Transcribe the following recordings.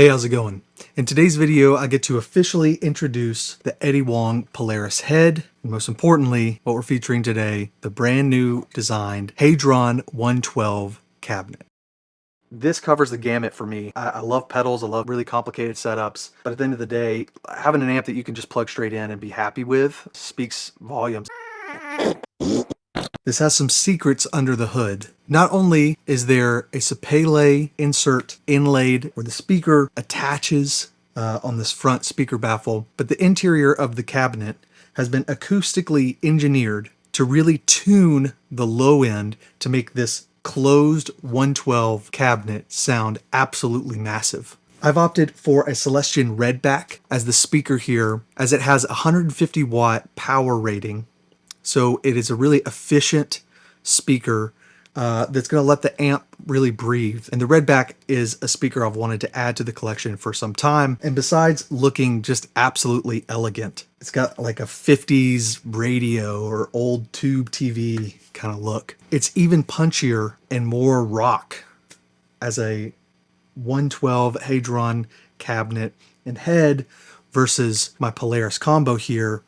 Hey, how's it going? In today's video, I get to officially introduce the Eddie Wang Polaris head, and most importantly, what we're featuring today, the brand new designed Hadron 112 cabinet. This covers the gamut for me. I love pedals, I love really complicated setups, but at the end of the day, having an amp that you can just plug straight in and be happy with speaks volumes. This has some secrets under the hood. Not only is there a Sapele insert inlaid where the speaker attaches on this front speaker baffle, but the interior of the cabinet has been acoustically engineered to really tune the low end to make this closed 112 cabinet sound absolutely massive. I've opted for a Celestion Redback as the speaker here, as it has a 150 watt power rating. So it is a really efficient speaker that's going to let the amp really breathe. And the Redback is a speaker I've wanted to add to the collection for some time. And besides looking just absolutely elegant, it's got like a 50s radio or old tube TV kind of look. It's even punchier and more rock as a 112 Hadron cabinet and head versus my Polaris combo here,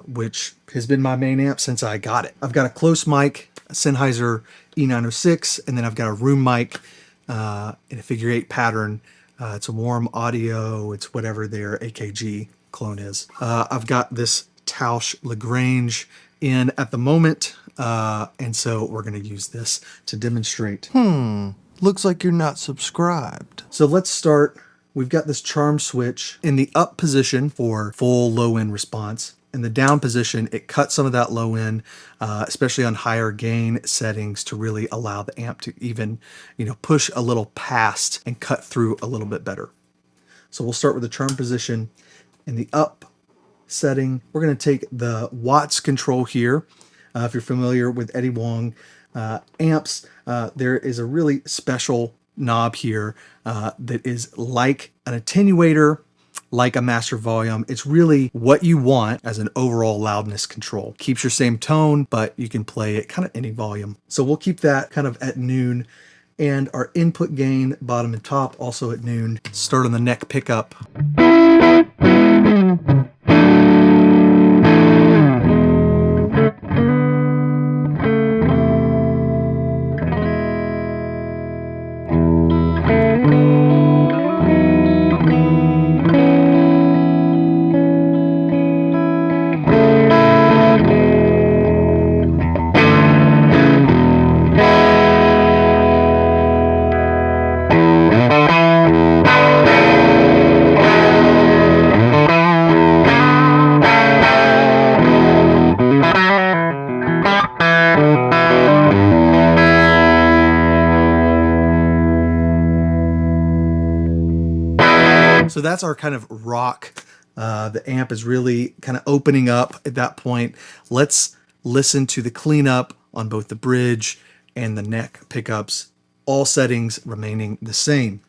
which has been my main amp since I got it. I've got a close mic, a Sennheiser E906, and then I've got a room mic in a figure 8 pattern. It's a Warm Audio, it's whatever their AKG clone is. I've got this Tausch Lagrange in at the moment, and so we're going to use this to demonstrate. Looks like you're not subscribed. So let's start. We've got this charm switch in the up position for full low end response. In the down position, it cuts some of that low end, especially on higher gain settings, to really allow the amp to even, push a little past and cut through a little bit better. So we'll start with the charm position. In the up setting, we're going to take the watts control here. If you're familiar with Eddie Wang amps, there is a really special knob here that is like an attenuator, like a master volume. It's really what you want as an overall loudness control. Keeps your same tone, but you can play it kind of any volume. So we'll keep that kind of at noon. And our input gain, bottom and top, also at noon. Start on the neck pickup. So that's our kind of rock. The amp is really kind of opening up at that point. Let's listen to the cleanup on both the bridge and the neck pickups, all settings remaining the same.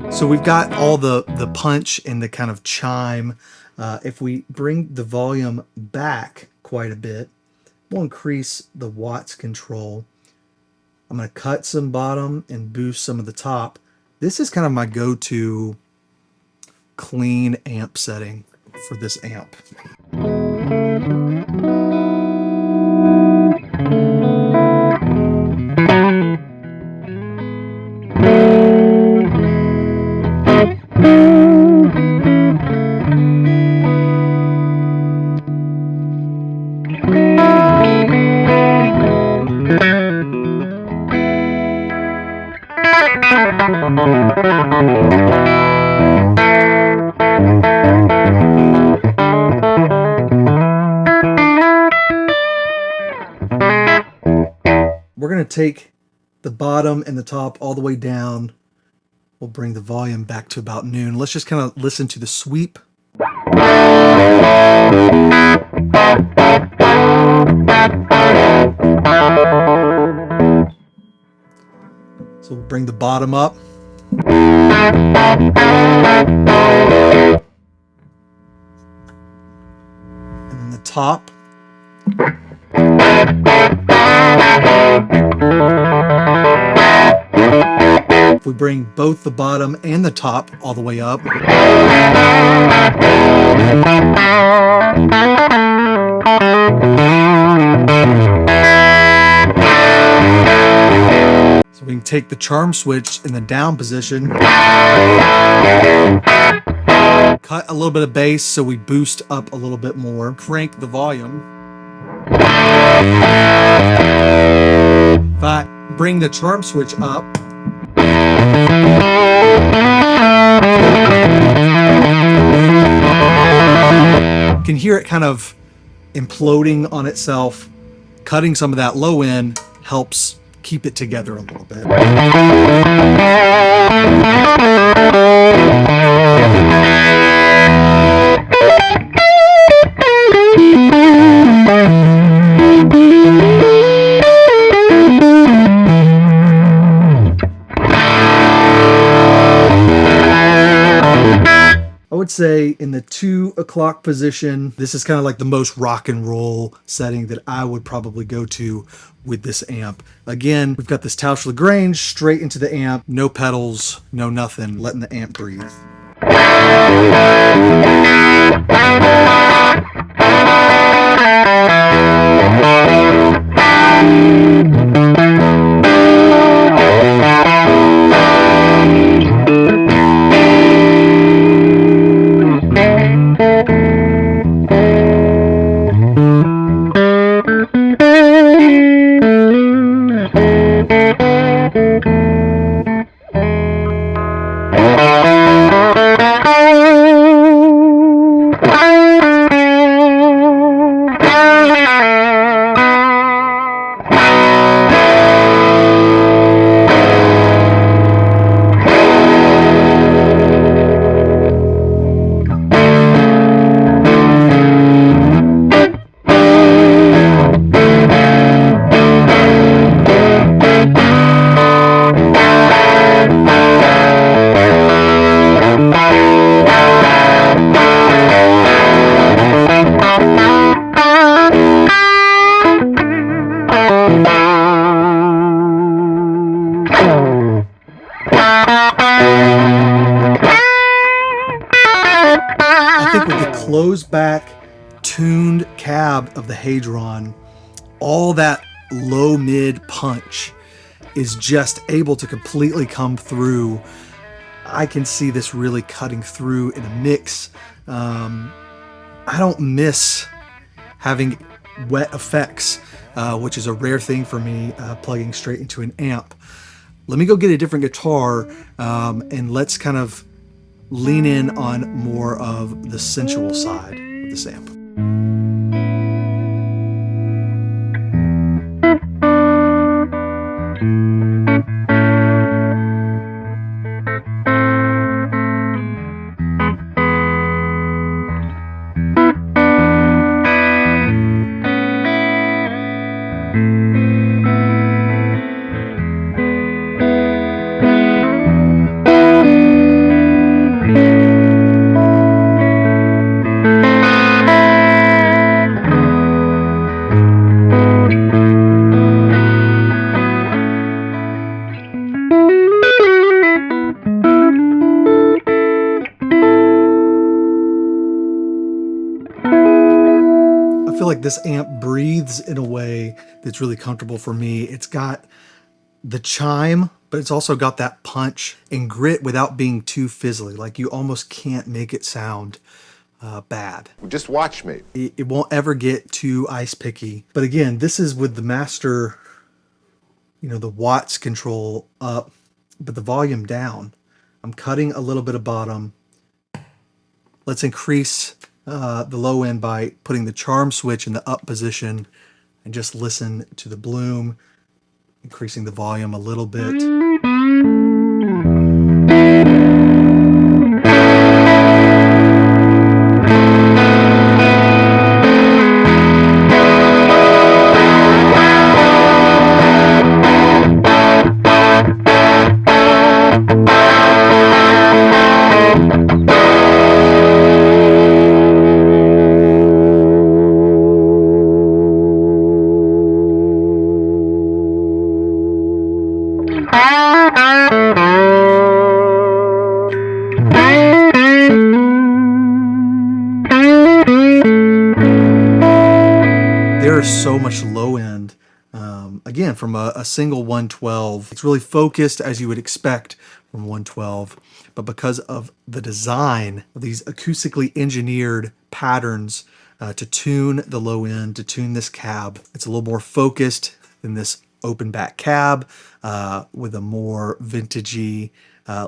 So we've got all the punch and the kind of chime. If we bring the volume back quite a bit, we'll increase the watts control. I'm going to cut some bottom and boost some of the top. This is kind of my go-to clean amp setting for this amp. We're going to take the bottom and the top all the way down. We'll bring the volume back to about noon. Let's just kind of listen to the sweep. So we'll bring the bottom up. And then the top. If we bring both the bottom and the top all the way up. So we can take the charm switch in the down position. Cut a little bit of bass so we boost up a little bit more. Crank the volume. If I bring the charm switch up, you can hear it kind of imploding on itself. Cutting some of that low end helps keep it together a little bit. I would say in the 2 o'clock position, this is kind of like the most rock and roll setting that I would probably go to with this amp. Again, we've got this Tausch Lagrange straight into the amp, no pedals, no nothing, letting the amp breathe. I think with the closed back tuned cab of the Hadron, all that low mid punch is just able to completely come through. I can see this really cutting through in a mix. I don't miss having wet effects, which is a rare thing for me, plugging straight into an amp. Let me go get a different guitar, and let's kind of lean in on more of the sensual side of this amp. I feel like this amp breathes in a way that's really comfortable for me. It's got the chime, but it's also got that punch and grit without being too fizzly. Like you almost can't make it sound bad. Just watch me. It won't ever get too ice picky. But again, this is with the master, you know, the watts control up. but the volume down. I'm cutting a little bit of bottom. Let's increase the low end by putting the charm switch in the up position and just listen to the bloom, increasing the volume a little bit. There is so much low end. Again, from a single 112, it's really focused as you would expect from 112, but because of the design of these acoustically engineered patterns to tune the low end, to tune this cab, it's a little more focused than this open back cab with a more vintagey,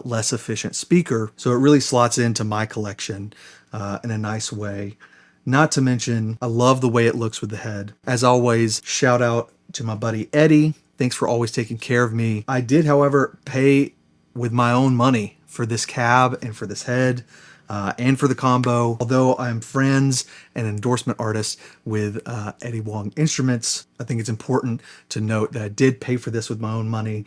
less efficient speaker. So it really slots into my collection in a nice way. Not to mention, I love the way it looks with the head. As always, shout out to my buddy Eddie. Thanks for always taking care of me. I did, however, pay with my own money for this cab and for this head and for the combo. Although I'm friends and endorsement artist with Eddie Wang Instruments, I think it's important to note that I did pay for this with my own money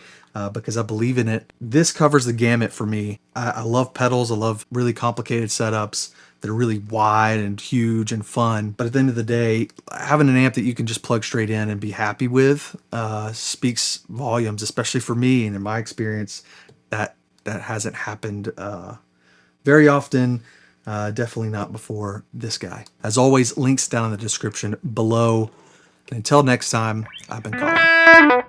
because I believe in it. This covers the gamut for me. I love pedals. I love really complicated setups that are really wide and huge and fun. But at the end of the day, having an amp that you can just plug straight in and be happy with speaks volumes, especially for me. And in my experience, that hasn't happened very often. Definitely not before this guy. As always, links down in the description below. And until next time, I've been Colin.